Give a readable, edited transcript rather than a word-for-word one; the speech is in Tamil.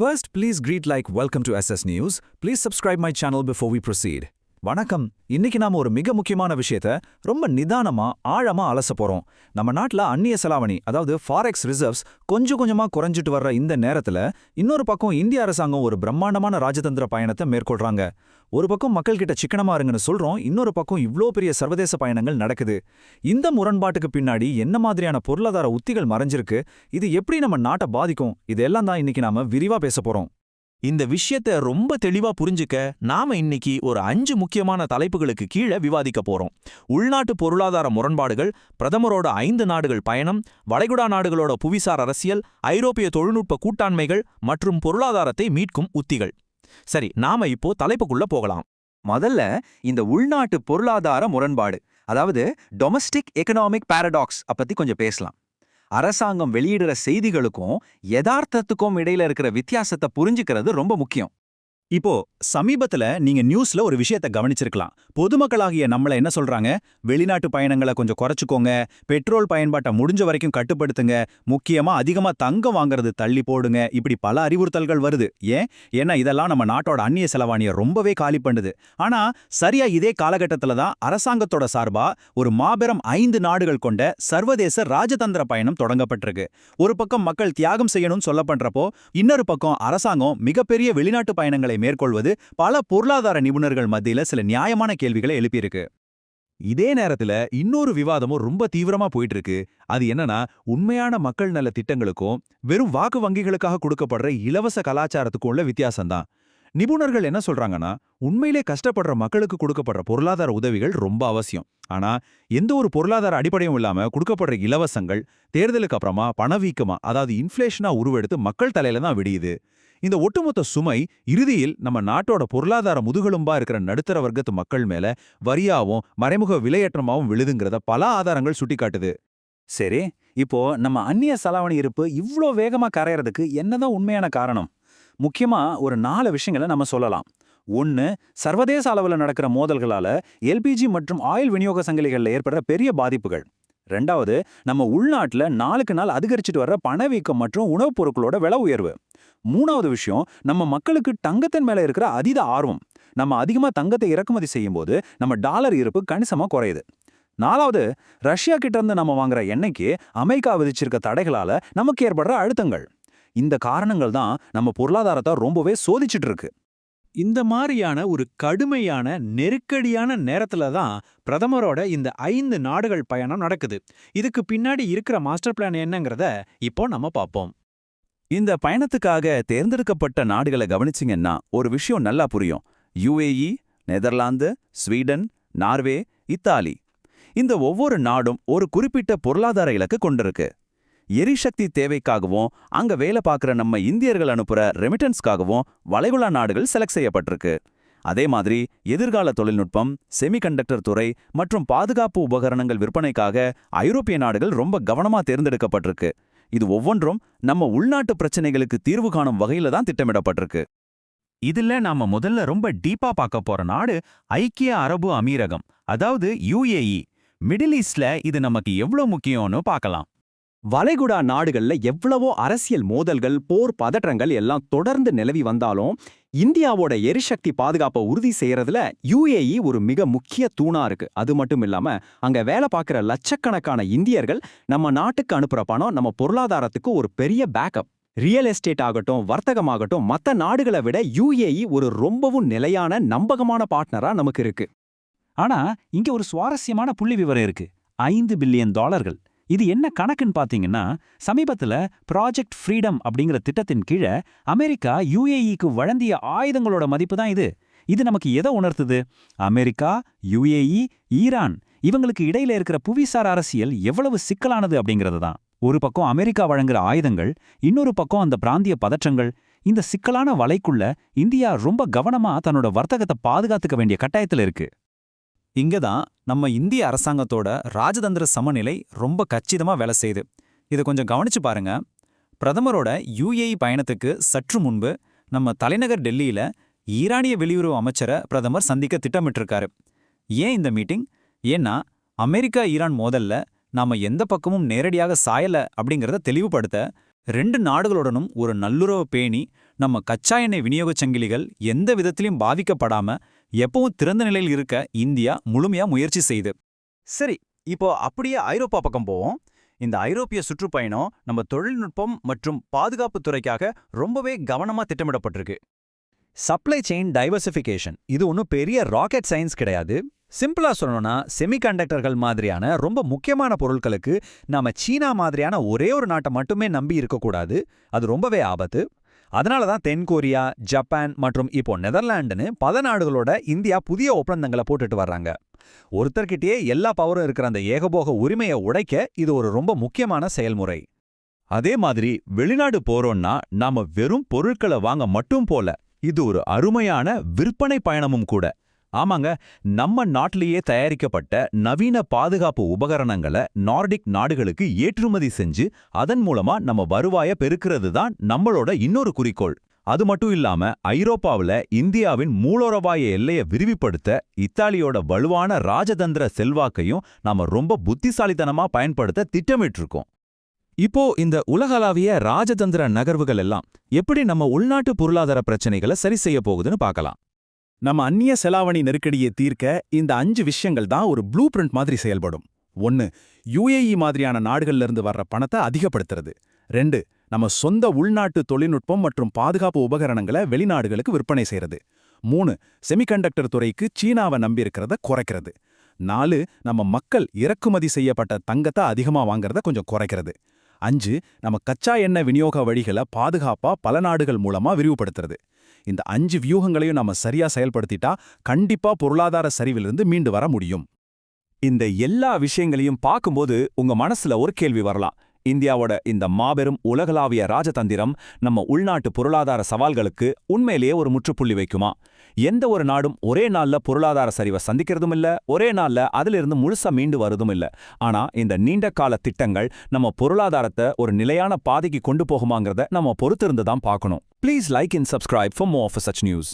First, please greet like welcome to SS News. Please subscribe my channel before we proceed. வணக்கம். இன்னைக்கு நாம ஒரு மிக முக்கியமான விஷயத்த ரொம்ப நிதானமா ஆழமா அலச போறோம். நம்ம நாட்டுல அந்நிய செலாவணி அதாவது ஃபாரெக்ஸ் ரிசர்வ்ஸ் கொஞ்சம் கொஞ்சமா குறைஞ்சிட்டு வர்ற இந்த நேரத்துல இன்னொரு பக்கம் இந்திய அரசாங்கம் ஒரு பிரம்மாண்டமான ராஜதந்திர பயணத்தை மேற்கொள்றாங்க. ஒரு பக்கம் மக்கள் கிட்ட சிக்கனமா இருங்கன்னு சொல்றோம், இன்னொரு பக்கம் இவ்ளோ பெரிய சர்வதேச பயணங்கள் நடக்குது. இந்த முரண்பாட்டுக்கு பின்னாடி என்ன மாதிரியான பொருளாதார உத்திகள் மறைஞ்சிருக்கு, இது எப்படி நம்ம நாட்டை பாதிக்கும், இதெல்லாம் தான் இன்னைக்கு நாம விரிவா பேச போறோம். இந்த விஷயத்த ரொம்ப தெளிவா புரிஞ்சுக்க நாம இன்னைக்கு ஒரு 5 முக்கியமான தலைப்புகளுக்கு கீழே விவாதிக்க போறோம். உள்நாட்டு பொருளாதார முரண்பாடுகள், பிரதமரோட 5 நாடுகள் பயணம், வளைகுடா நாடுகளோட புவிசார் அரசியல், ஐரோப்பிய தொழில்நுட்ப கூட்டாண்மைகள் மற்றும் பொருளாதாரத்தை மீட்கும் உத்திகள். சரி, நாம இப்போ தலைப்புக்குள்ள போகலாம். முதல்ல இந்த உள்நாட்டு பொருளாதார முரண்பாடு, அதாவது டொமஸ்டிக் எகனாமிக் பாரடாக்ஸ் பத்தி கொஞ்சம் பேசலாம். அரசாங்கம் வெளியிடுற செய்திகளுக்கும் யதார்த்தத்துக்கும் இடையில இருக்கிற வித்தியாசத்தை புரிஞ்சுக்கிறது ரொம்ப முக்கியம். இப்போ சமீபத்துல நீங்க நியூஸ்ல ஒரு விஷயத்த கவனிச்சிருக்கலாம். பொதுமக்களாகிய நம்மள என்ன சொல்றாங்க, வெளிநாட்டு பயணங்களை கொஞ்சம் குறைச்சுக்கோங்க, பெட்ரோல் பயன்பாட்டை முடிஞ்ச வரைக்கும் கட்டுப்படுத்துங்க, முக்கியமா அதிகமா தங்கம் வாங்குறது தள்ளி போடுங்க, இப்படி பல அறிவுறுத்தல்கள் வருது. ஏன்னா இதெல்லாம் நம்ம நாட்டோட அந்நிய செலவாணியை ரொம்பவே காலி பண்ணுது. ஆனா சரியா இதே காலகட்டத்துல தான் அரசாங்கத்தோட சார்பா ஒரு மாபெரும் 5 நாடுகள் கொண்ட சர்வதேச ராஜதந்திர பயணம் தொடங்கப்பட்டிருக்கு. ஒரு பக்கம் மக்கள் தியாகம் செய்யணும்னு சொல்லப்படுறப்போ, இன்னொரு பக்கம் அரசாங்கம் மிகப்பெரிய வெளிநாட்டு பயணங்களை மேற்கொள்வது பல பொருளாதார நிபுணர்கள் மத்தியில சில நியாயமான கேள்விகளை எழுப்பியிருக்கு. இதே நேரத்துல இன்னொரு விவாதமும் ரொம்ப தீவிரமா போயிட்டு இருக்கு. அது என்னன்னா, உண்மையான மக்கள் நல திட்டங்களுக்கும் வெறும் வாக்கு வங்கிகளுக்காக கொடுக்கப்படுற இலவச கலாச்சாரத்துக்கும் உள்ள வித்தியாசம்தான். நிபுணர்கள் என்ன சொல்றாங்கன்னா, உண்மையிலே கஷ்டப்படுற மக்களுக்கு கொடுக்கப்படுற பொருளாதார உதவிகள் ரொம்ப அவசியம். ஆனா எந்த ஒரு பொருளாதார அடிப்படையும் இல்லாம கொடுக்கப்படுற இலவசங்கள் தேர்தலுக்கு அப்புறமா பணவீக்கமா, அதாவது இன்ஃப்ளேஷனா உருவெடுத்து மக்கள் தலையில தான் விடியுது. இந்த ஒட்டுமொத்த சுமை இறுதியில் நம்ம நாட்டோட பொருளாதார முதுகெலும்பா இருக்கிற நடுத்தர வர்க்கத்து மக்கள் மேல வரியாவும் மறைமுக விலையேற்றமாவும் விழுதுங்கிறத பல ஆதாரங்கள் சுட்டிக்காட்டுது. சரி, இப்போ நம்ம அந்நிய செலாவணி இருப்பு இவ்ளோ வேகமா கரையறதுக்கு என்னதான் உண்மையான காரணம்? முக்கியமா ஒரு 4 விஷயங்களை நம்ம சொல்லலாம். 1, சர்வதேச அளவில் நடக்கிற மோதல்களால எல்பிஜி மற்றும் ஆயில் விநியோக சங்கிலிகளில் ஏற்படுற பெரிய பாதிப்புகள். 2வது, நம்ம உள்நாட்டில் நாளுக்கு நாள் அதிகரிச்சுட்டு வர்ற பணவீக்கம் மற்றும் உணவுப் பொருட்களோட விலை உயர்வு. 3வது விஷயம், நம்ம மக்களுக்கு தங்கத்தின் மேல இருக்கிற அதீத ஆர்வம். நம்ம அதிகமா தங்கத்தை இறக்குமதி செய்யும் போது நம்ம டாலர் இருப்பு கணிசமா குறையுது. 4வது, ரஷ்யா கிட்ட இருந்து நம்ம வாங்குற எண்ணெய்க்கு அமெரிக்கா விதிச்சிருக்க தடைகளால நமக்கு ஏற்படுற அழுத்தங்கள். இந்த காரணங்கள் தான் நம்ம பொருளாதாரத்தை ரொம்பவே சோதிச்சுட்டு இருக்கு. இந்த மாதிரியான ஒரு கடுமையான நெருக்கடியான நேரத்துல தான் பிரதமரோட இந்த 5 நாடுகள் பயணம் நடக்குது. இதுக்கு பின்னாடி இருக்கிற மாஸ்டர் பிளான் என்னங்கிறத இப்போ நம்ம பார்ப்போம். இந்த பயணத்துக்காக தேர்ந்தெடுக்கப்பட்ட நாடுகளை கவனிச்சிங்கன்னா ஒரு விஷயம் நல்லா புரியும். UAE, Netherlands, Sweden, Norway, Italy. இந்த ஒவ்வொரு நாடும் ஒரு குறிப்பிட்ட பொருளாதார இலக்கு கொண்டிருக்கு. எரிசக்தி தேவைக்காகவும் அங்க வேலை பார்க்குற நம்ம இந்தியர்கள் அனுப்புற ரெமிட்டன்ஸ்க்காகவும் வளைகுடா நாடுகள் செலக்ட் செய்யப்பட்டிருக்கு. அதே மாதிரி எதிர்கால தொழில்நுட்பம், செமிகண்டக்டர் துறை மற்றும் பாதுகாப்பு உபகரணங்கள் விற்பனைக்காக ஐரோப்பிய நாடுகள் ரொம்ப கவனமா தேர்ந்தெடுக்கப்பட்டிருக்கு. இது ஒவ்வொன்றும் நம்ம உள்நாட்டு பிரச்சனைகளுக்கு தீர்வு காணும் வகையில தான் திட்டமிடப்பட்டிருக்கு. இதுல நாம முதல்ல ரொம்ப டீப்பா பார்க்க போற நாடு ஐக்கிய அரபு அமீரகம், அதாவது UAE. மிடில் ஈஸ்ட்ல இது நமக்கு எவ்வளவு முக்கியம்னு பார்க்கலாம். வளைகுடா நாடுகள்ல எவ்வளவோ அரசியல் மோதல்கள், போர் பதற்றங்கள் எல்லாம் தொடர்ந்து நிலவி வந்தாலும் இந்தியாவோட எரிசக்தி பாதுகாப்பை உறுதி செய்யறதுல UAE ஒரு மிக முக்கிய தூணா இருக்கு. அது மட்டும் இல்லாம அங்க வேலை பார்க்குற லட்சக்கணக்கான இந்தியர்கள் நம்ம நாட்டுக்கு அனுப்புற பணம் நம்ம பொருளாதாரத்துக்கு ஒரு பெரிய பேக்கப். ரியல் எஸ்டேட் ஆகட்டும், வர்த்தகமாகட்டும், மற்ற நாடுகளை விட UAE ஒரு ரொம்பவும் நிலையான நம்பகமான பார்ட்னரா நமக்கு இருக்கு. ஆனா இங்க ஒரு சுவாரஸ்யமான புள்ளி விவரம் இருக்கு. $5 பில்லியன். இது என்ன கணக்குன்னு பாத்தீங்கன்னா, சமீபத்துல ப்ராஜெக்ட் ஃப்ரீடம் அப்படிங்கிற திட்டத்தின் கீழே அமெரிக்கா UAEக்கு வழங்கிய ஆயுதங்களோட மதிப்பு தான் இது. இது நமக்கு எதை உணர்த்துது? அமெரிக்கா, UAE, ஈரான் இவங்களுக்கு இடையில இருக்கிற புவிசார் அரசியல் எவ்வளவு சிக்கலானது அப்படிங்கிறது தான். ஒரு பக்கம் அமெரிக்கா வழங்குற ஆயுதங்கள், இன்னொரு பக்கம் அந்த பிராந்திய பதற்றங்கள். இந்த சிக்கலான வலைக்குள்ள இந்தியா ரொம்ப கவனமா தன்னோட வர்த்தகத்தை பாதுகாத்துக்க வேண்டிய கட்டாயத்துல இருக்கு. இங்கதான் நம்ம இந்திய அரசாங்கத்தோட ராஜதந்திர சமநிலை ரொம்ப கச்சிதமா வேலை செய்யுது. இதை கொஞ்சம் கவனிச்சு பாருங்க. பிரதமரோட UAE பயணத்துக்கு சற்று முன்பு நம்ம தலைநகர் டெல்லியில ஈரானிய வெளியுறவு அமைச்சரை பிரதமர் சந்திக்க திட்டமிட்டிருக்காரு. ஏன் இந்த மீட்டிங்? ஏன்னா அமெரிக்கா ஈரான் மோதல்ல நாம எந்த பக்கமும் நேரடியாக சாயல அப்படிங்கிறத தெளிவுபடுத்த 2 நாடுகளுடனும் ஒரு நல்லுறவு பேணி நம்ம கச்சா எண்ணெய் விநியோகச் சங்கிலிகள் எந்த விதத்திலையும் பாதிக்கப்படாம எப்பவும் திறந்த நிலையில் இருக்க இந்தியா முழுமையா முயற்சி செய்யுது. சரி, இப்போ அப்படியே ஐரோப்பா பக்கம் போவோம். இந்த ஐரோப்பிய சுற்றுப்பயணம் நம்ம தொழில்நுட்பம் மற்றும் பாதுகாப்பு துறைக்காக ரொம்பவே கவனமா திட்டமிடப்பட்டிருக்கு. சப்ளை செயின் டைவர்சிஃபிகேஷன் இது ஒன்றும் பெரிய ராக்கெட் சயின்ஸ் கிடையாது. சிம்பிளா சொல்லணும்னா செமிகண்டக்டர்கள் மாதிரியான ரொம்ப முக்கியமான பொருட்களுக்கு நாம சீனா மாதிரியான ஒரே ஒரு நாட்டை மட்டுமே நம்பி இருக்கக்கூடாது. அது ரொம்பவே ஆபத்து. அதனால தான் தென்கொரியா, ஜப்பான் மற்றும் இப்போ நெதர்லாண்டுன்னு பல நாடுகளோட இந்தியா புதிய ஒப்பந்தங்களை போட்டுட்டு வர்றாங்க. ஒருத்தர்கிட்டயே எல்லா பவரும் இருக்கிற அந்த ஏகபோக உரிமையை உடைக்க இது ஒரு ரொம்ப முக்கியமான செயல்முறை. அதே மாதிரி வெளிநாடு போறோம்னா நாம வெறும் பொருட்களை வாங்க மட்டும் போல, இது ஒரு அருமையான விற்பனை பயணமும் கூட. ஆமாங்க, நம்ம நாட்டிலேயே தயாரிக்கப்பட்ட நவீன பாதுகாப்பு உபகரணங்களை நார்டிக் நாடுகளுக்கு ஏற்றுமதி செஞ்சு அதன் மூலமா நம்ம வருவாய பெருக்கிறது தான் நம்மளோட இன்னொரு குறிக்கோள். அது மட்டும் இல்லாம ஐரோப்பாவுல இந்தியாவின் மூலோரவாய எல்லையை விரிவுபடுத்த இத்தாலியோட வலுவான ராஜதந்திர செல்வாக்கையும் நாம ரொம்ப புத்திசாலித்தனமா பயன்படுத்த திட்டமிட்டிருக்கோம். இப்போ இந்த உலகளாவிய ராஜதந்திர நகர்வுகள் எல்லாம் எப்படி நம்ம உள்நாட்டு பொருளாதார பிரச்சனைகளை சரி செய்ய போகுதுன்னு பார்க்கலாம். நம்ம அந்நிய செலாவணி நெருக்கடியை தீர்க்க இந்த 5 விஷயங்கள் தான் ஒரு ப்ளூ பிரிண்ட் மாதிரி செயல்படும். 1. UAE மாதிரியான நாடுகள்ல இருந்து வர்ற பணத்தை அதிகப்படுத்துறது. 2. நம்ம சொந்த உள்நாட்டு தொழில்நுட்பம் மற்றும் பாதுகாப்பு உபகரணங்களை வெளிநாடுகளுக்கு விற்பனை செய்யறது. 3. செமிகண்டக்டர் துறைக்கு சீனாவை நம்பியிருக்கிறத குறைக்கிறது. 4. நம்ம மக்கள் இறக்குமதி செய்யப்பட்ட தங்கத்தை அதிகமா வாங்கறத கொஞ்சம் குறைக்கிறது. 5. நம்ம கச்சா எண்ணெய் விநியோக வழிகளை பாதுகாப்பா பல நாடுகள் மூலமா விரிவுபடுத்துறது. இந்த 5 வியூகங்களையும் நம்ம சரியா செயல்படுத்திட்டா கண்டிப்பா பொருளாதார சரிவிலிருந்து மீண்டு வர முடியும். இந்த எல்லா விஷயங்களையும் பார்க்கும்போது உங்க மனசுல ஒரு கேள்வி வரலாம். இந்தியாவோட இந்த மாபெரும் உலகளாவிய ராஜதந்திரம் நம்ம உள்நாட்டு பொருளாதார சவால்களுக்கு உண்மையிலேயே ஒரு முற்றுப்புள்ளி வைக்குமா? எந்த ஒரு நாடும் ஒரே நாள்ல பொருளாதார சரிவை சந்திக்கிறதும் இல்ல, ஒரே நாள்ல அதிலிருந்து முழுசா மீண்டு வருதும் இல்ல. ஆனா இந்த நீண்ட கால திட்டங்கள் நம்ம பொருளாதாரத்தை ஒரு நிலையான பாதைக்கு கொண்டு போகுமாங்கிறத நம்ம பொறுத்திருந்து தான் பார்க்கணும். Please like and subscribe for more of such news.